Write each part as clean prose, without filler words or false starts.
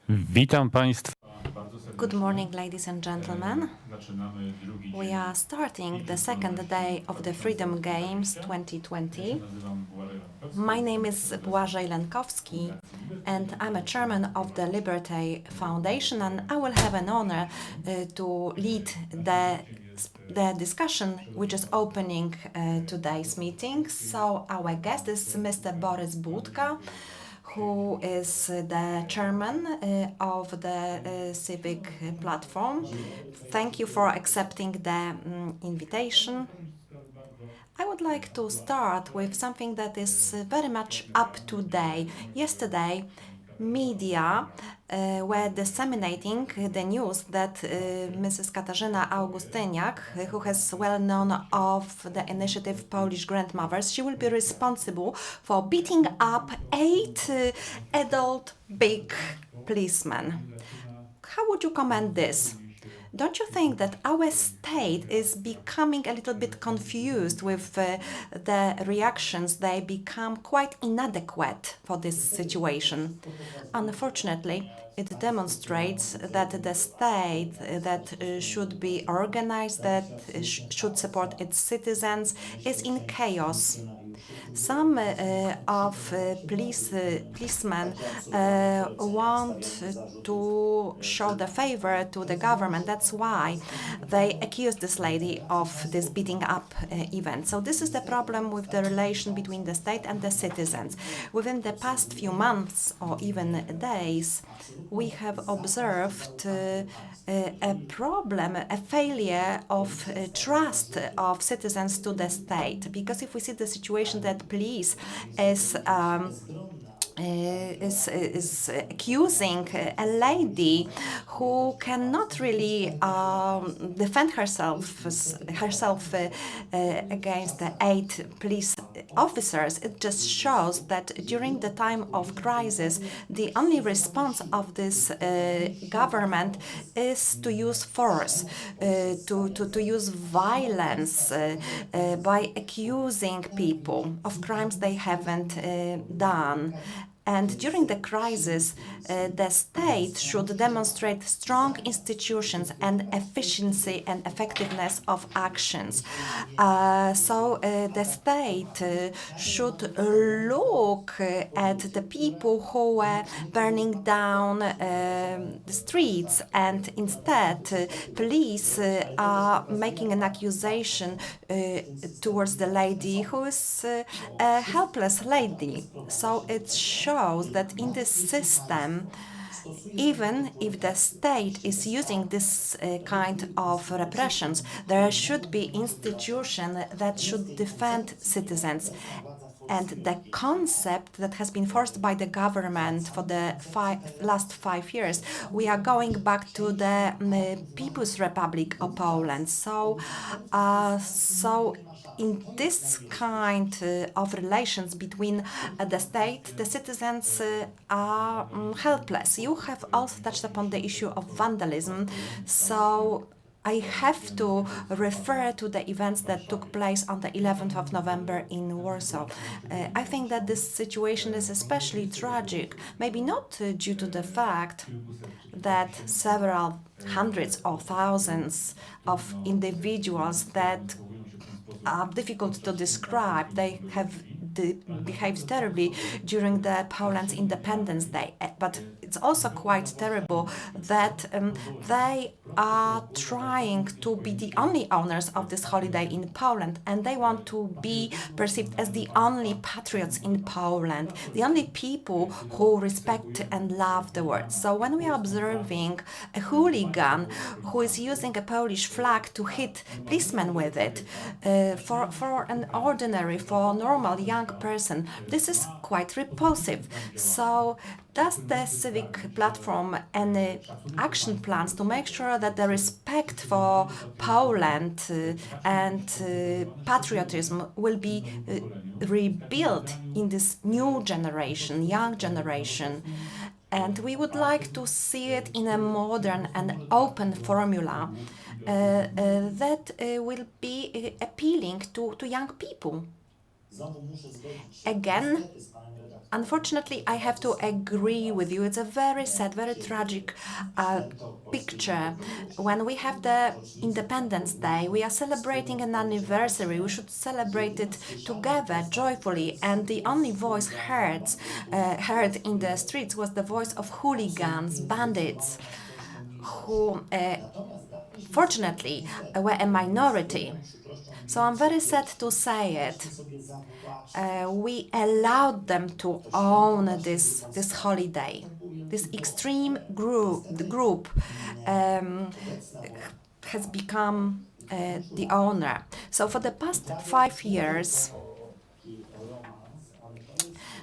Witam Państwa. Good morning, ladies and gentlemen. We are starting the second day of the Freedom Games 2020. My name is Błażej Lenkowski, and I'm a chairman of the Liberté Foundation, and I will have an honor to lead the discussion which is opening today's meeting. So our guest is Mr. Borys Budka, who is the chairman of the civic platform. Thank you for accepting the invitation. I would like to start with something that is very much up to date. Yesterday, media were disseminating the news that Mrs. Katarzyna Augustyniak, who has well known of the initiative Polish Grandmothers, she will be responsible for beating up 8 adult big policemen. How would you comment this? Don't you think that our state is becoming a little bit confused with the reactions? They become quite inadequate for this situation. Unfortunately, it demonstrates that the state that should be organized, that should support its citizens, is in chaos. Some of policemen want to show the favor to the government. That's why they accuse this lady of this beating up event. So this is the problem with the relation between the state and the citizens. Within the past few months or even days, we have observed a problem, a failure of trust of citizens to the state. Because if we see the situation that police is accusing a lady who cannot really defend herself against the 8 police officers, it just shows that during the time of crisis, the only response of this government is to use force, to use violence by accusing people of crimes they haven't done. And during the crisis, the state should demonstrate strong institutions and efficiency and effectiveness of actions. So the state should look at the people who were burning down the streets, and instead police are making an accusation towards the lady who is a helpless lady. So it shows that in this system, even if the state is using this kind of repressions, there should be institutions that should defend citizens. And the concept that has been forced by the government for the last 5 years, we are going back to the People's Republic of Poland. So in this kind of relations between the state, the citizens are helpless. You have also touched upon the issue of vandalism. So I have to refer to the events that took place on the 11th of November in Warsaw. I think that this situation is especially tragic, maybe not due to the fact that several hundreds or thousands of individuals that are difficult to describe, they have behaved terribly during the Poland's Independence Day. But it's also quite terrible that they are trying to be the only owners of this holiday in Poland, and they want to be perceived as the only patriots in Poland, the only people who respect and love the word. So when we are observing a hooligan who is using a Polish flag to hit policemen with it, for an ordinary, for a normal young person, this is quite repulsive. So does the civic platform any action plans to make sure that the respect for Poland and patriotism will be rebuilt in this new generation, young generation? And we would like to see it in a modern and open formula that will be appealing to young people. Again, Unfortunately, I have to agree with you. It's a very sad, very tragic picture. When we have the Independence Day, we are celebrating an anniversary. We should celebrate it together, joyfully. And the only voice heard in the streets was the voice of hooligans, bandits, who fortunately were a minority. So I'm very sad to say it. We allowed them to own this holiday. This extreme group has become the owner. So for the past 5 years,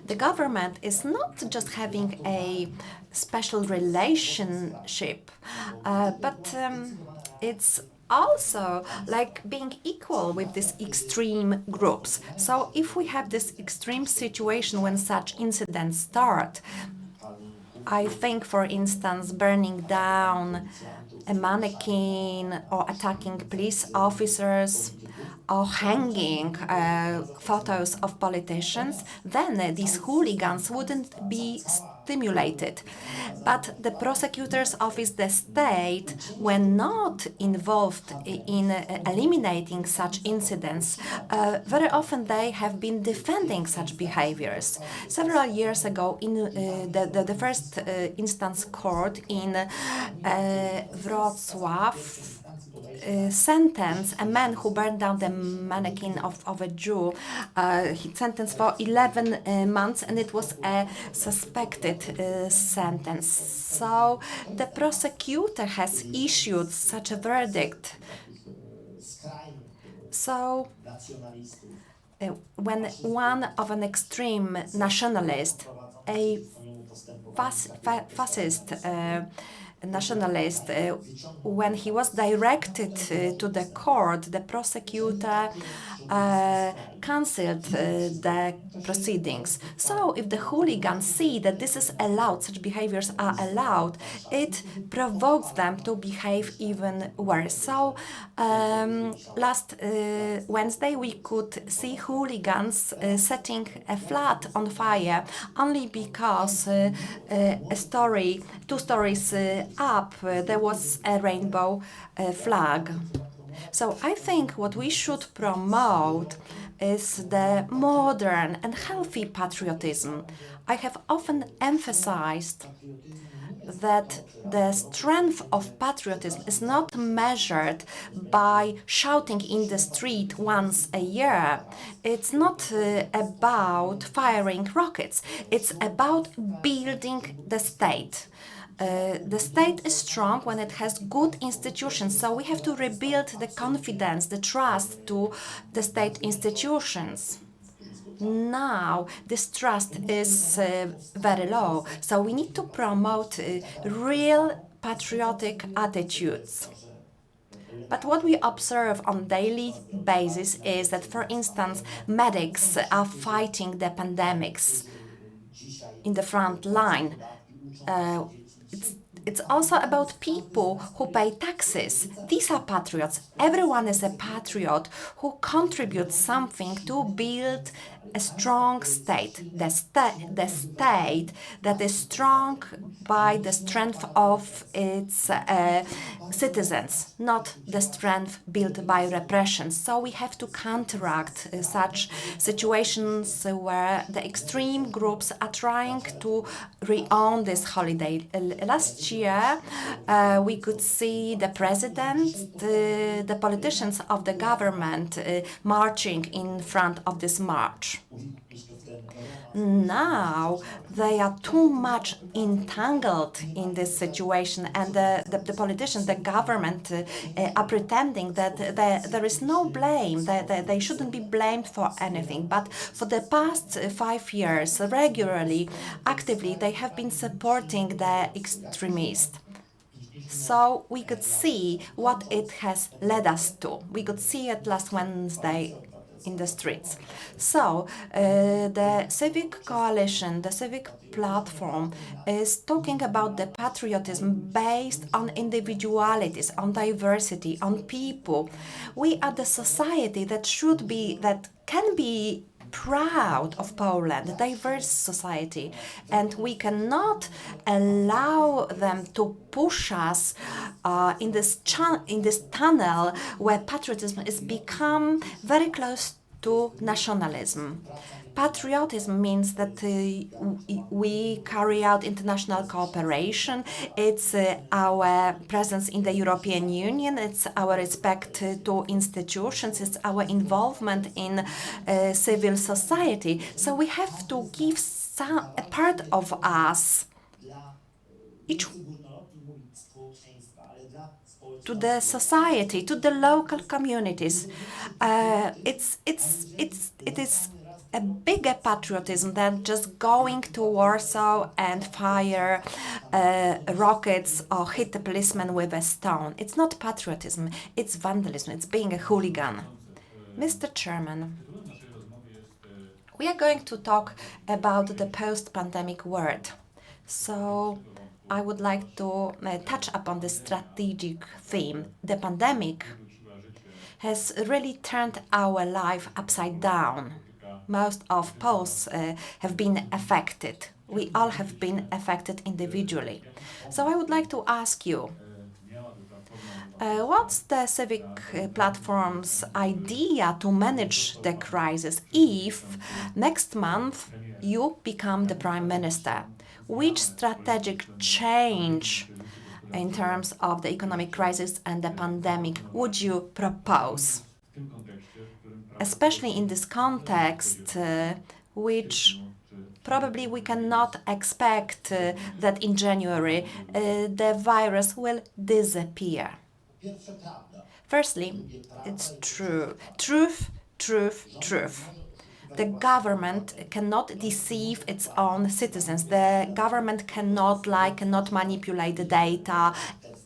the government is not just having a special relationship, but it's also like being equal with these extreme groups. So if we have this extreme situation when such incidents start, I think, for instance, burning down a mannequin or attacking police officers or hanging photos of politicians, then these hooligans wouldn't be stimulated. But the prosecutor's office, the state, when not involved in eliminating such incidents, very often they have been defending such behaviors. Several years ago, in the first instance court in Wrocław, sentence a man who burned down the mannequin of a Jew. He sentenced for 11 months, and it was a suspected sentence. So the prosecutor has issued such a verdict. So when one of an extreme nationalist, a fascist nationalist, when he was directed to the court, the prosecutor cancelled the proceedings. So if the hooligans see that this is allowed, such behaviors are allowed, it provokes them to behave even worse. So last Wednesday we could see hooligans setting a flat on fire only because two stories up there was a rainbow flag. So I think what we should promote is the modern and healthy patriotism. I have often emphasized that the strength of patriotism is not measured by shouting in the street once a year. It's not about firing rockets. It's about building the state. The state is strong when it has good institutions, so we have to rebuild the confidence, the trust to the state institutions. Now, this trust is very low, so we need to promote real patriotic attitudes. But what we observe on daily basis is that, for instance, medics are fighting the pandemics in the front line. It's also about people who pay taxes. These are patriots. Everyone is a patriot who contributes something to build a strong state. The state that is strong by the strength of its citizens, not the strength built by repression. So we have to counteract such situations where the extreme groups are trying to re-own this holiday. Last year, we could see the president, the politicians of the government marching in front of this march. Now they are too much entangled in this situation, and the politicians, the government are pretending that there is no blame, that they shouldn't be blamed for anything. But for the past 5 years, regularly, actively, they have been supporting the extremists. So we could see what it has led us to. We could see it last Wednesday in the streets. So the civic coalition, the civic platform is talking about the patriotism based on individualities, on diversity, on people. We are the society that can be proud of Poland, a diverse society, and we cannot allow them to push us in this tunnel where patriotism is become very close to nationalism. Patriotism means that we carry out international cooperation. It's our presence in the European Union. It's our respect to institutions. It's our involvement in civil society. So we have to give a part of us, each to the society, to the local communities. It is a bigger patriotism than just going to Warsaw and fire rockets or hit the policeman with a stone. It's not patriotism, it's vandalism, it's being a hooligan. Mr. Chairman, we are going to talk about the post-pandemic world. So I would like to touch upon the strategic theme. The pandemic has really turned our life upside down. Most of Poles have been affected. We all have been affected individually. So I would like to ask you, what's the civic platform's idea to manage the crisis if next month you become the Prime Minister? Which strategic change in terms of the economic crisis and the pandemic would you propose? Especially in this context, which probably we cannot expect that in January the virus will disappear. Firstly, it's true. Truth. The government cannot deceive its own citizens. The government cannot manipulate the data,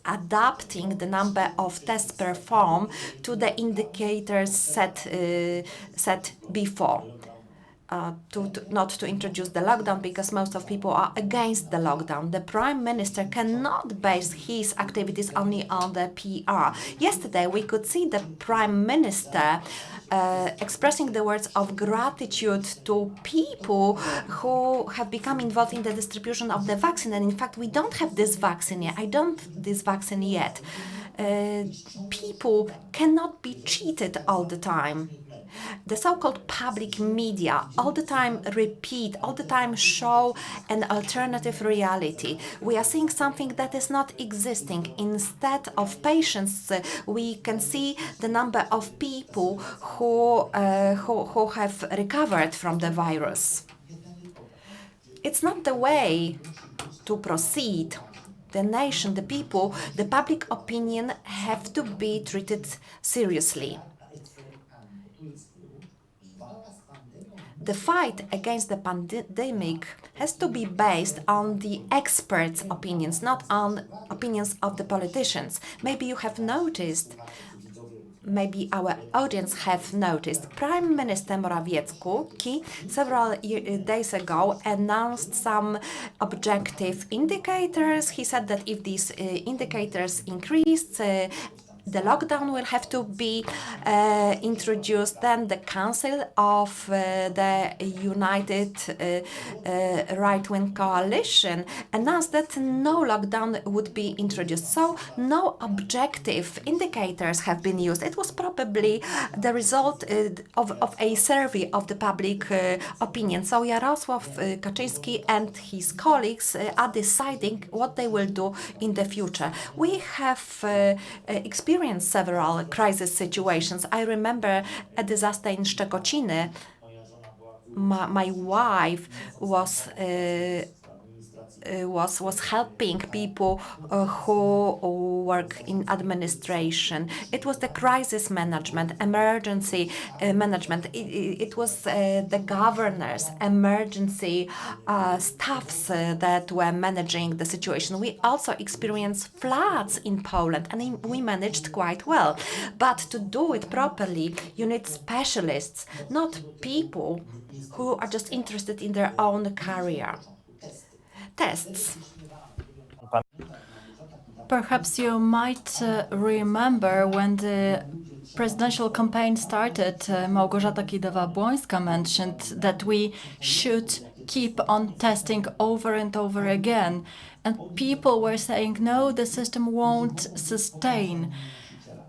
adapting the number of tests performed to the indicators set before. Not to introduce the lockdown because most of people are against the lockdown. The Prime Minister cannot base his activities only on the PR. Yesterday we could see the Prime Minister expressing the words of gratitude to people who have become involved in the distribution of the vaccine. And in fact, we don't have this vaccine yet. People cannot be cheated all the time. The so-called public media all the time show an alternative reality. We are seeing something that is not existing. Instead of patients, we can see the number of people who have recovered from the virus. It's not the way to proceed. The nation, the people, the public opinion have to be treated seriously. The fight against the pandemic has to be based on the experts' opinions, not on opinions of the politicians. Maybe you have noticed, maybe our audience have noticed, Prime Minister Morawiecki several days ago announced some objective indicators. He said that if these indicators increase, the lockdown will have to be introduced. Then the Council of the United Right-Wing Coalition announced that no lockdown would be introduced. So no objective indicators have been used. It was probably the result of a survey of the public opinion. So Jarosław Kaczyński and his colleagues are deciding what they will do in the future. We have experienced several crisis situations. I remember a disaster in Szczekociny. My wife was helping people who work in administration. It was the crisis management, emergency management. It was the governors, emergency staffs that were managing the situation. We also experienced floods in Poland, and we managed quite well. But to do it properly, you need specialists, not people who are just interested in their own career. Tests. Perhaps you might remember when the presidential campaign started, Małgorzata Kidawa-Błońska mentioned that we should keep on testing over and over again. And people were saying, no, the system won't sustain.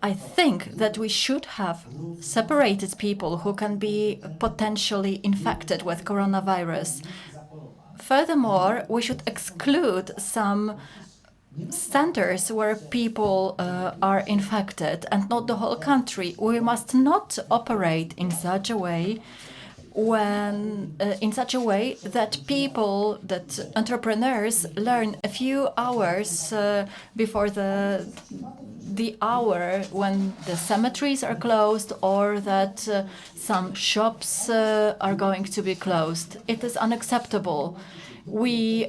I think that we should have separated people who can be potentially infected with coronavirus. Furthermore, we should exclude some centers where people are infected and not the whole country. We must not operate in such a way that people, that entrepreneurs learn a few hours before the hour when the cemeteries are closed, or that some shops are going to be closed. It is unacceptable. We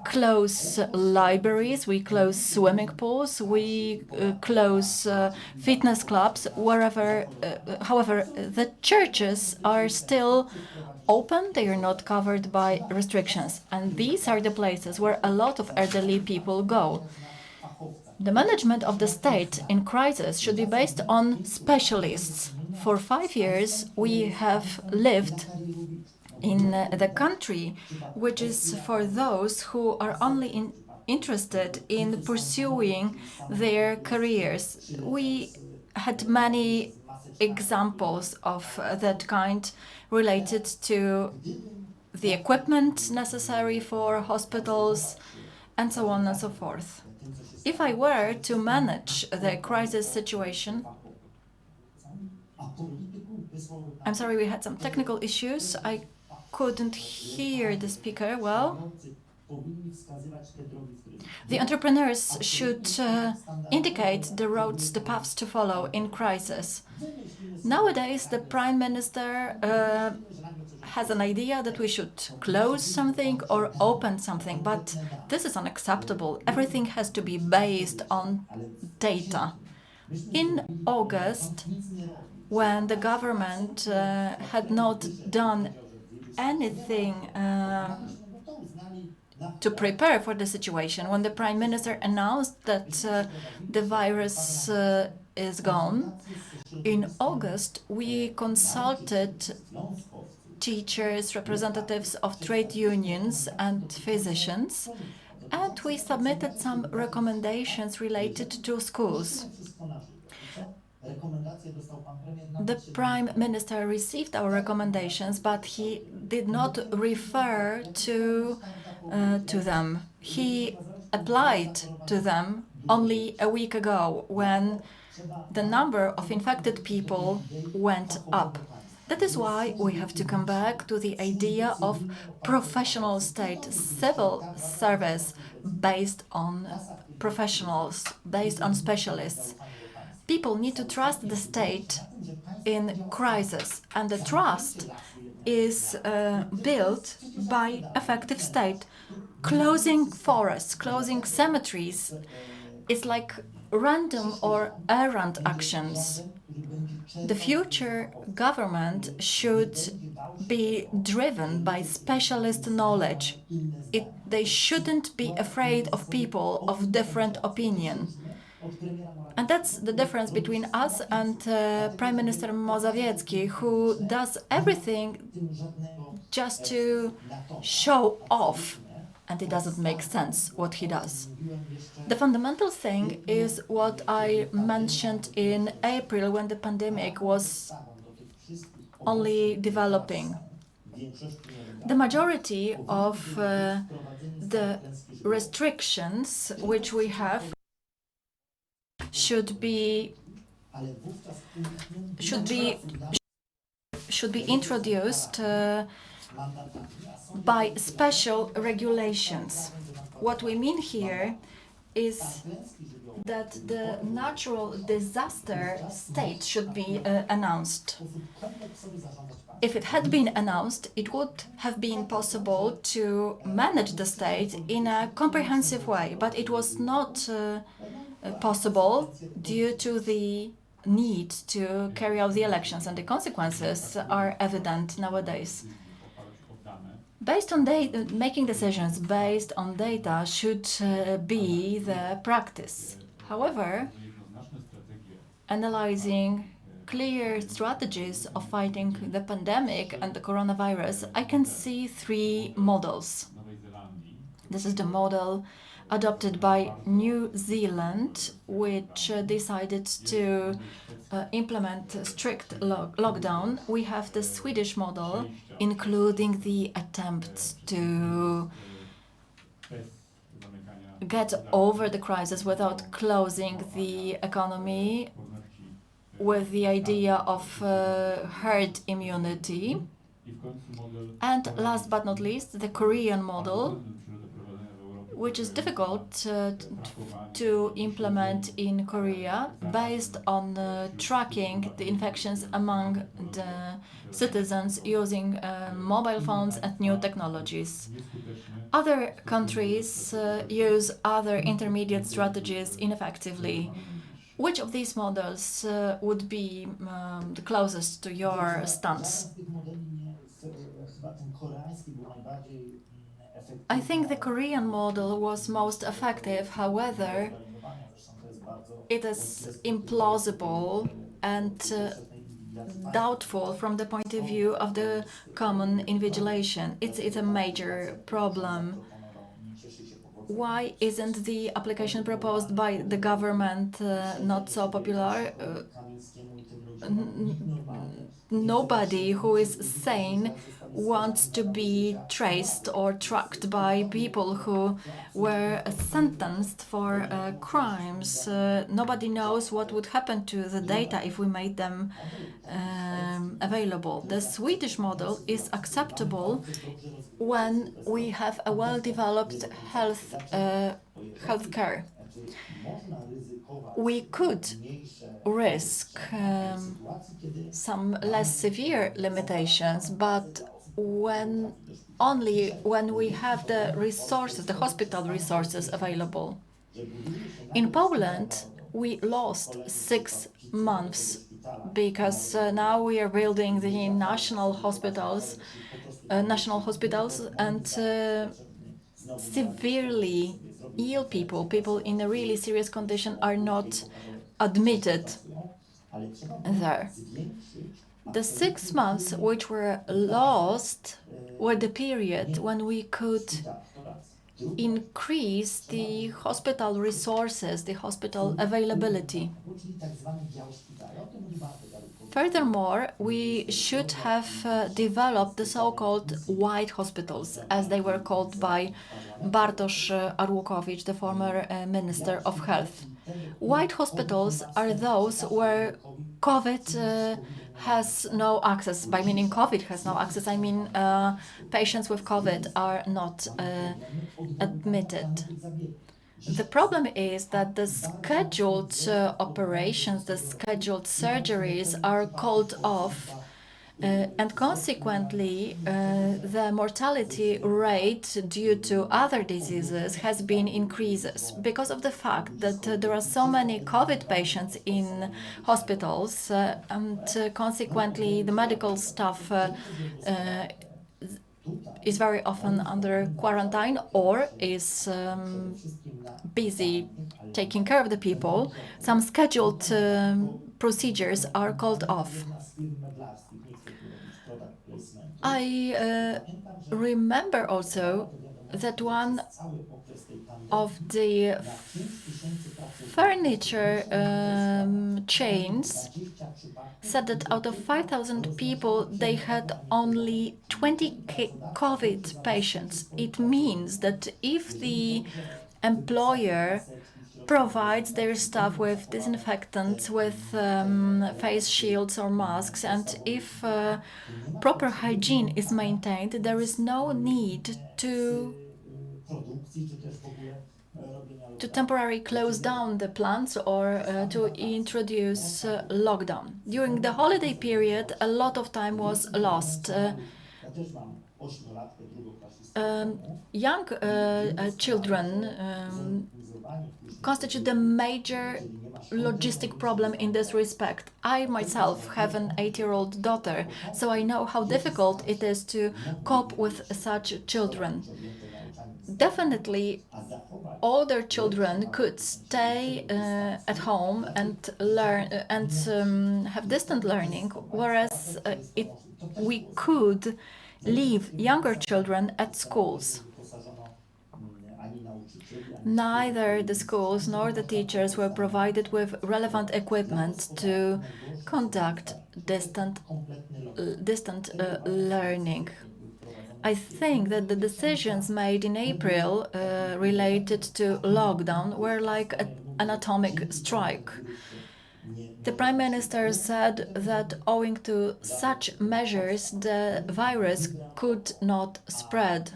close libraries, we close swimming pools, we close fitness clubs, wherever. However, the churches are still open, they are not covered by restrictions. And these are the places where a lot of elderly people go. The management of the state in crisis should be based on specialists. For 5 years, we have lived in the country which is for those who are only interested in pursuing their careers. We had many examples of that kind related to the equipment necessary for hospitals and so on and so forth. If I were to manage the crisis situation, I'm sorry, we had some technical issues. I couldn't hear the speaker well. The entrepreneurs should indicate the roads, the paths to follow in crisis. Nowadays, the Prime Minister has an idea that we should close something or open something, but this is unacceptable. Everything has to be based on data. In August, when the government had not done anything to prepare for the situation, when the Prime Minister announced that the virus is gone, in August we consulted teachers, representatives of trade unions and physicians, and we submitted some recommendations related to schools. The Prime Minister received our recommendations, but he did not refer to them. He applied to them only a week ago, when the number of infected people went up. That is why we have to come back to the idea of professional state, civil service based on professionals, based on specialists. People need to trust the state in crisis, and the trust is built by effective state. Closing forests, closing cemeteries is like random or errant actions. The future government should be driven by specialist knowledge. They shouldn't be afraid of people of different opinion. And that's the difference between us and Prime Minister Morawiecki, who does everything just to show off, and it doesn't make sense what he does. The fundamental thing is what I mentioned in April, when the pandemic was only developing. The majority of the restrictions which we have should be introduced by special regulations. What we mean here is that the natural disaster state should be announced. If it had been announced, it would have been possible to manage the state in a comprehensive way, but it was not possible due to the need to carry out the elections, and the consequences are evident nowadays. Based on data, making decisions based on data should be the practice. However, analyzing clear strategies of fighting the pandemic and the coronavirus, I can see three models. This is the model adopted by New Zealand, which decided to implement a strict lockdown. We have the Swedish model, including the attempts to get over the crisis without closing the economy, with the idea of herd immunity. And last but not least, the Korean model, which is difficult to implement in Korea, based on tracking the infections among the citizens using mobile phones and new technologies. Other countries use other intermediate strategies ineffectively. Which of these models would be the closest to your stance? I think the Korean model was most effective. However, it is implausible and doubtful from the point of view of the common invigilation. It's a major problem. Why isn't the application proposed by the government not so popular? Nobody who is sane wants to be traced or tracked by people who were sentenced for crimes. Nobody knows what would happen to the data if we made them available. The Swedish model is acceptable when we have a well-developed healthcare. We could risk some less severe limitations, but only when we have the resources, the hospital resources available. In Poland, we lost 6 months because now we are building the national hospitals, and severely ill people in a really serious condition are not admitted there. The 6 months which were lost were the period when we could increase the hospital resources, the hospital availability. Furthermore, we should have developed the so-called white hospitals, as they were called by Bartosz Arłukowicz, the former Minister of Health. White hospitals are those where COVID has no access. By meaning COVID has no access, I mean patients with COVID are not admitted. The problem is that the scheduled operations, the scheduled surgeries are called off, and consequently the mortality rate due to other diseases has been increases because of the fact that there are so many COVID patients in hospitals, and consequently the medical staff is very often under quarantine or is busy taking care of the people. Some scheduled procedures are called off. I remember also that one of the furniture chains said that out of 5,000 people, they had only 20 COVID patients. It means that if the employer provides their staff with disinfectants, with face shields or masks, and if proper hygiene is maintained, there is no need to temporarily close down the plants or to introduce lockdown. During the holiday period, a lot of time was lost. Young children constitute the major logistic problem in this respect. I myself have an 8-year-old daughter, so I know how difficult it is to cope with such children. Definitely, older children could stay at home and learn and have distant learning, whereas we could leave younger children at schools. Neither the schools nor the teachers were provided with relevant equipment to conduct distant learning. I think that the decisions made in April related to lockdown were like an atomic strike. The Prime Minister said that owing to such measures, the virus could not spread.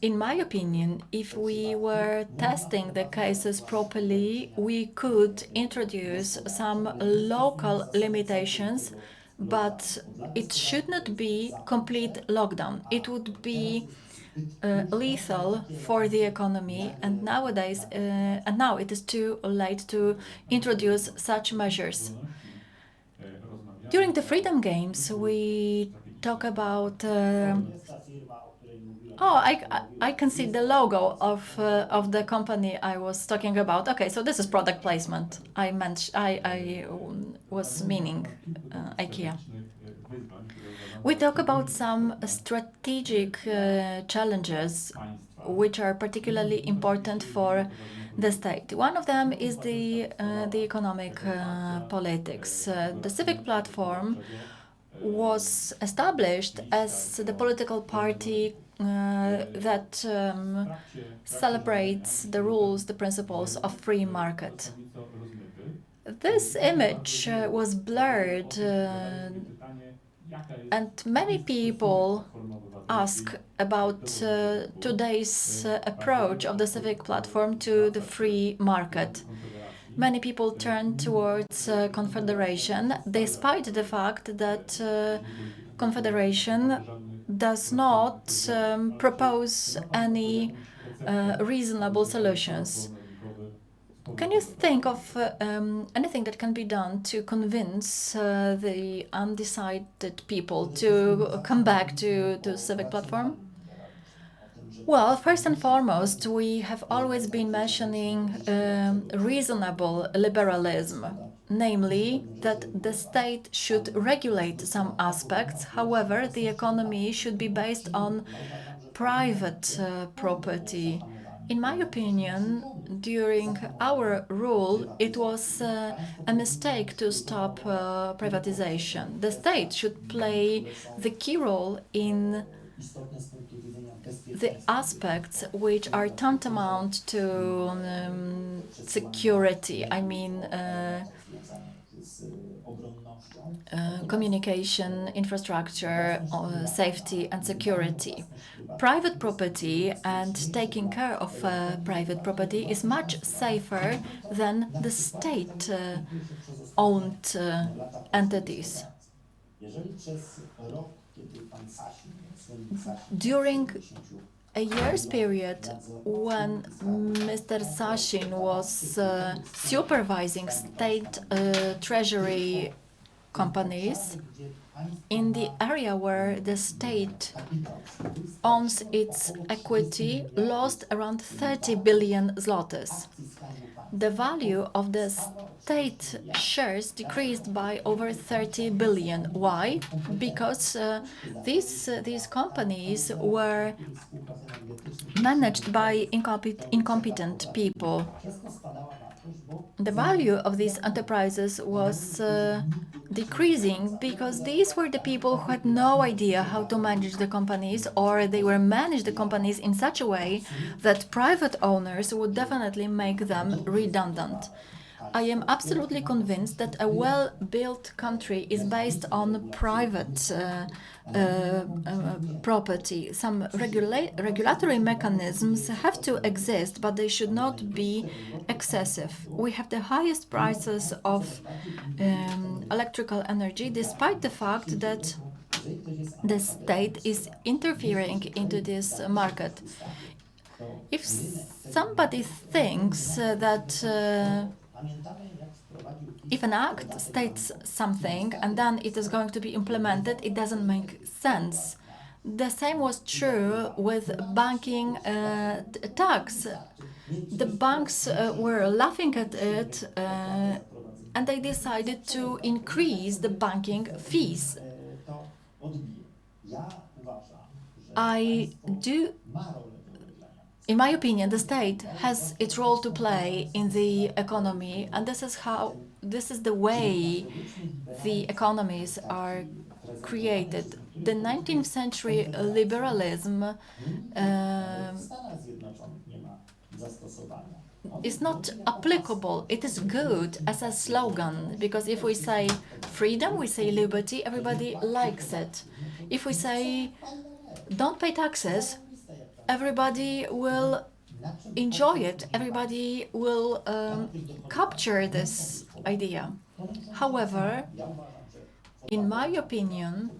In my opinion, if we were testing the cases properly, we could introduce some local limitations, but it should not be complete lockdown. It would be lethal for the economy, and nowadays, and now it is too late to introduce such measures. During the Freedom Games, we talk about. I can see the logo of the company I was talking about. Okay, so this is product placement. I was meaning IKEA. We talk about some strategic challenges which are particularly important for the state. One of them is the economic politics. The civic platform was established as the political party that celebrates the rules, the principles of free market. This image was blurred, and many people ask about today's approach of the civic platform to the free market. Many people turn towards Confederation, despite the fact that Confederation does not propose any reasonable solutions. Can you think of anything that can be done to convince the undecided people to come back to the civic platform? Well, first and foremost, we have always been mentioning reasonable liberalism, namely that the state should regulate some aspects. However, the economy should be based on private property. In my opinion, during our rule, it was a mistake to stop privatization. The state should play the key role in the aspects which are tantamount to security, communication, infrastructure, safety and security. Private property and taking care of private property is much safer than the state-owned entities. During a year's period when Mr. Sasin was supervising state treasury companies in the area where the state owns its equity, lost around 30 billion zlotys. The value of the state shares decreased by over 30 billion. Why? Because these companies were managed by incompetent people. The value of these enterprises was decreasing because these were the people who had no idea how to manage the companies, or they were managed the companies in such a way that private owners would definitely make them redundant. I am absolutely convinced that a well-built country is based on private property. Some regulatory mechanisms have to exist, but they should not be excessive. We have the highest prices of electrical energy, despite the fact that the state is interfering into this market. If somebody thinks that if an act states something and then it is going to be implemented, it doesn't make sense. The same was true with banking tax. The banks were laughing at it and they decided to increase the banking fees. In my opinion, the state has its role to play in the economy, and this is the way the economies are created. The 19th century liberalism is not applicable. It is good as a slogan, because if we say freedom, we say liberty, everybody likes it. If we say don't pay taxes, everybody will enjoy it. Everybody will capture this idea. However, in my opinion,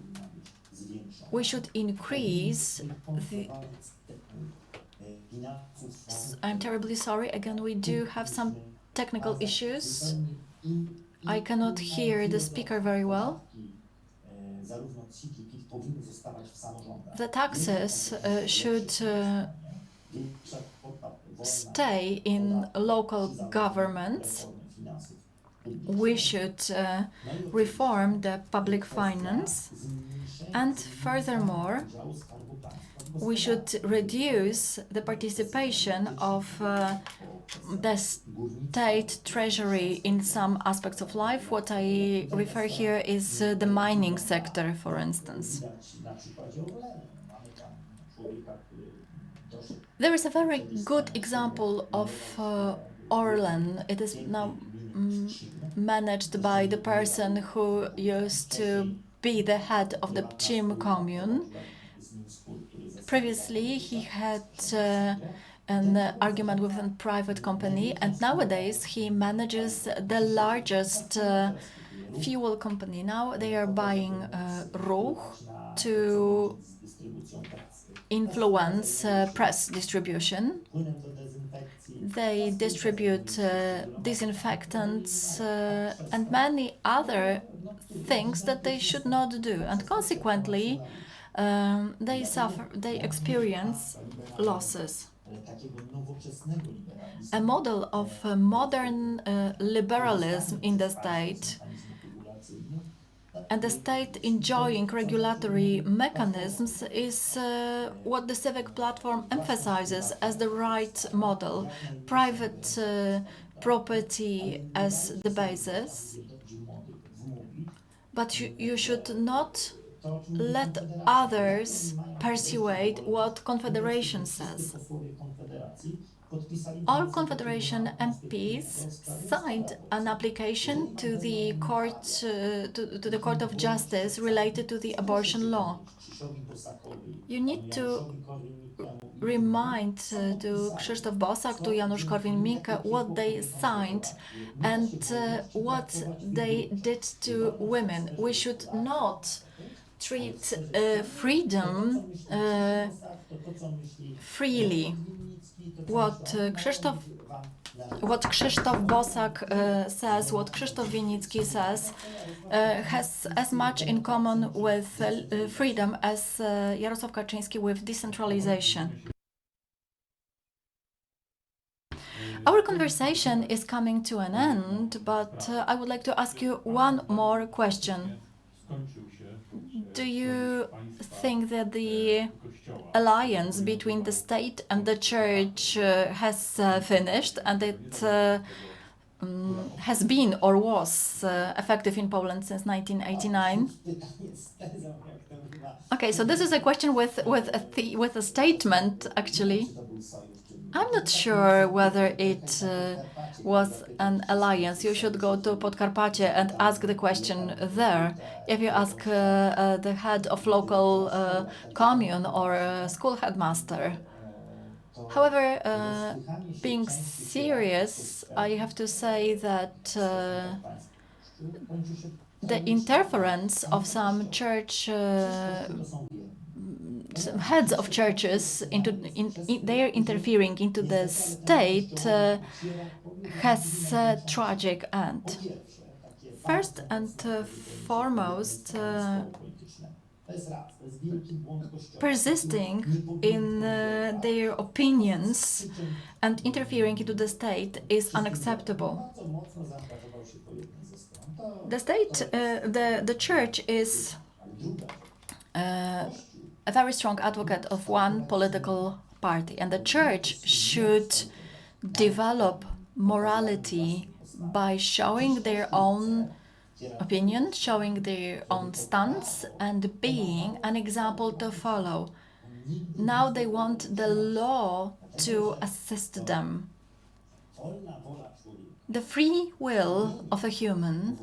we should increase the... I'm terribly sorry. Again, we do have some technical issues. I cannot hear the speaker very well. The taxes should stay in local governments. We should reform the public finance, and furthermore, we should reduce the participation of the state treasury in some aspects of life. What I refer here is the mining sector, for instance. There is a very good example of Orlen. It is now managed by the person who used to be the head of the Chim commune. Previously, he had an argument with a private company, and nowadays he manages the largest fuel company. Now they are buying Ruch to influence press distribution. They distribute disinfectants and many other things that they should not do, and consequently they experience losses. A model of modern liberalism in the state, and the state enjoying regulatory mechanisms, is what the civic platform emphasizes as the right model. Private property as the basis, but you should not let others persuade what Confederation says. All Confederation MPs signed an application to the Court to the Court of Justice related to the abortion law. You need to remind to Krzysztof Bosak, to Janusz Korwin-Mikke what they signed and what they did to women. We should not treat freedom freely. What Krzysztof Bosak says, what Krzysztof Winnicki says, has as much in common with freedom as Jarosław Kaczyński with decentralization. Our conversation is coming to an end, but I would like to ask you one more question. Do you think that the alliance between the state and the church has finished, and it has been or was effective in Poland since 1989? Okay, so this is a question with a statement, actually. I'm not sure whether it was an alliance. You should go to Podkarpacie and ask the question there. If you ask the head of local commune or school headmaster. However, being serious, I have to say that the interference of some church heads of churches they are interfering into the state has a tragic end. First and foremost, persisting in their opinions and interfering into the state is unacceptable. The state, the church is a very strong advocate of one political party, and the church should develop morality by showing their own opinion, showing their own stance, and being an example to follow. Now they want the law to assist them. The free will of a human,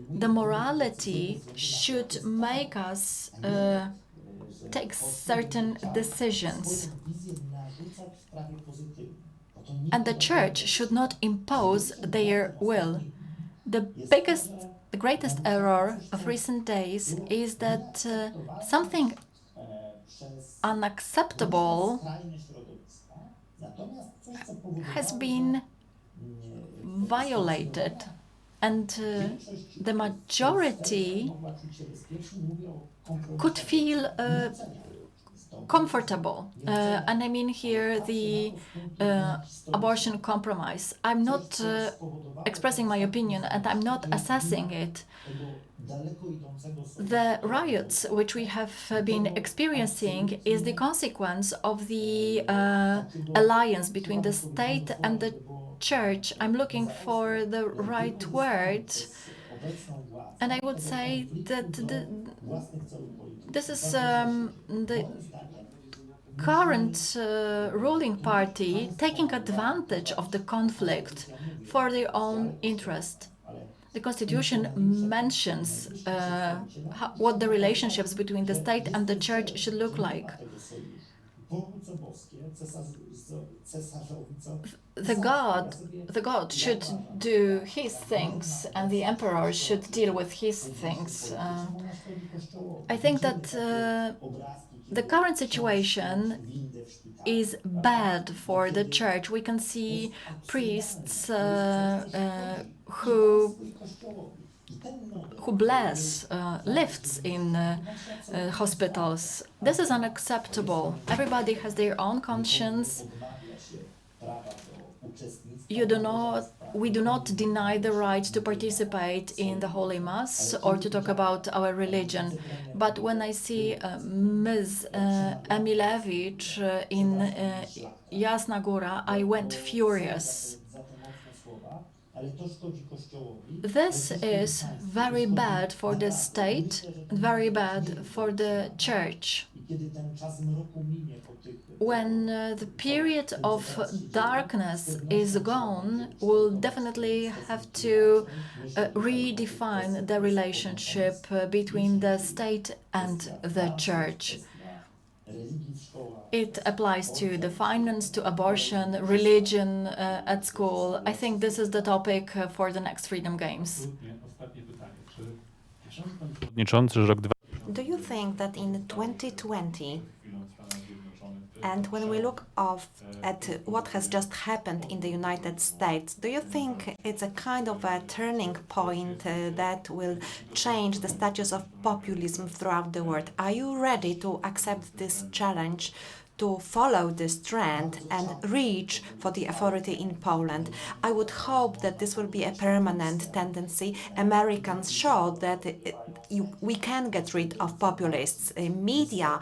the morality should make us take certain decisions. And the church should not impose their will. The greatest error of recent days is that something unacceptable has been violated, and the majority could feel comfortable. And I mean here the abortion compromise. I'm not expressing my opinion and I'm not assessing it. The riots which we have been experiencing is the consequence of the alliance between the state and the church. I'm looking for the right word, and I would say that this is the current ruling party taking advantage of the conflict for their own interest. The Constitution mentions what the relationships between the state and the church should look like. The God should do his things, and the emperor should deal with his things. I think that the current situation is bad for the church. We can see priests who bless lifts in hospitals. This is unacceptable. Everybody has their own conscience. We do not deny the right to participate in the Holy Mass or to talk about our religion. But when I see Ms. Emilewicz in Jasna Góra, I went furious. This is very bad for the state, very bad for the church. When the period of darkness is gone, we'll definitely have to redefine the relationship between the state and the church. It applies to the finance, to abortion, religion at school. I think this is the topic for the next Freedom Games. Do you think that in 2020, and when we look at what has just happened in the United States, do you think it's a kind of a turning point that will change the status of populism throughout the world? Are you ready to accept this challenge, to follow this trend and reach for the authority in Poland? I would hope that this will be a permanent tendency. Americans show that we can get rid of populists. Media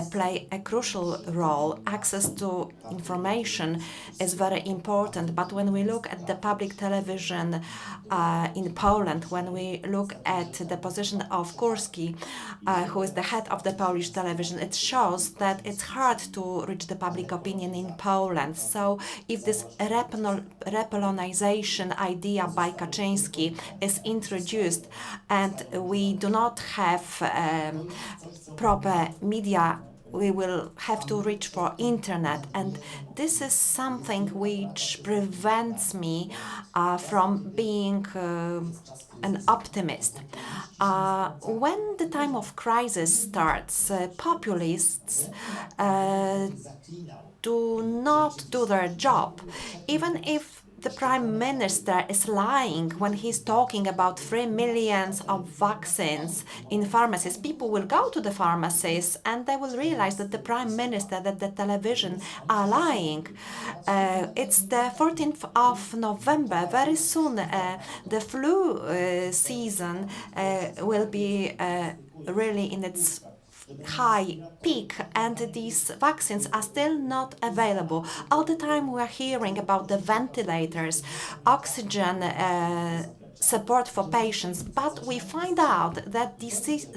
play a crucial role. Access to information is very important. But when we look at the public television in Poland, when we look at the position of Kurski, who is the head of the Polish television, it shows that it's hard to reach the public opinion in Poland. So if this repolonization idea by Kaczyński is introduced and we do not have proper media, we will have to reach for internet, and this is something which prevents me from being an optimist. When the time of crisis starts, populists do not do their job, even if the Prime Minister is lying when he's talking about 3 million of vaccines in pharmacies. People will go to the pharmacies and they will realize that the Prime Minister, that the television are lying. It's the 14th of November. Very soon the flu season will be really in its high peak, and these vaccines are still not available. All the time we are hearing about the ventilators, oxygen support for patients, but we find out that these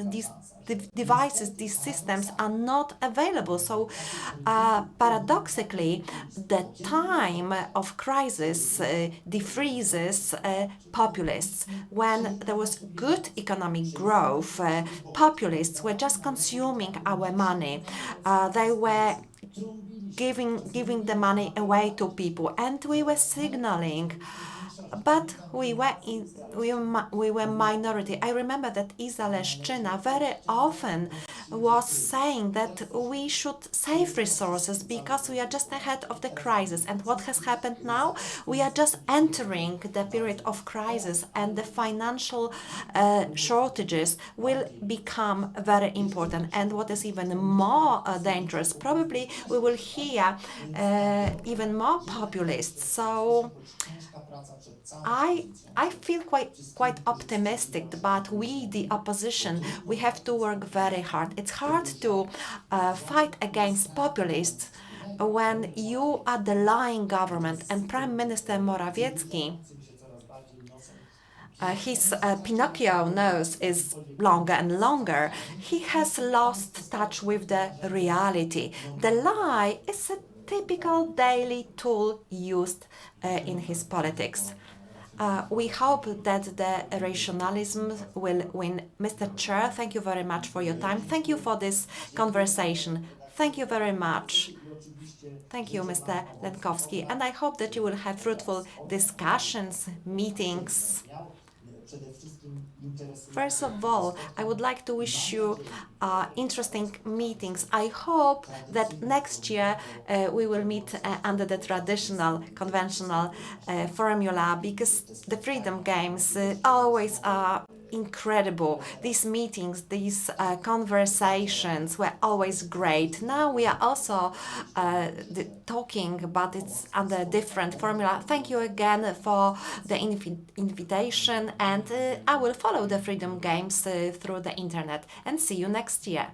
devices, these systems are not available. So paradoxically, the time of crisis defreezes populists. When there was good economic growth, populists were just consuming our money. They were giving the money away to people, and we were signaling. But we were minority. I remember that Iza Leszczyna very often was saying that we should save resources because we are just ahead of the crisis. And what has happened now? We are just entering the period of crisis, and the financial shortages will become very important. And what is even more dangerous, probably we will hear even more populists. So I feel quite optimistic, but we, the opposition, we have to work very hard. It's hard to fight against populists when you are the lying government, and Prime Minister Morawiecki, his Pinocchio nose is longer and longer. He has lost touch with the reality. The lie is a typical daily tool used in his politics. We hope that the rationalism will win. Mr. Chair, thank you very much for your time. Thank you for this conversation. Thank you very much. Thank you, Mr. Lenkowski, and I hope that you will have fruitful discussions, meetings. First of all, I would like to wish you interesting meetings. I hope that next year we will meet under the traditional, conventional formula, because the Freedom Games always are incredible. These meetings, these conversations were always great. Now we are also talking, but it's under a different formula. Thank you again for the invitation, and I will follow the Freedom Games through the internet, and see you next year.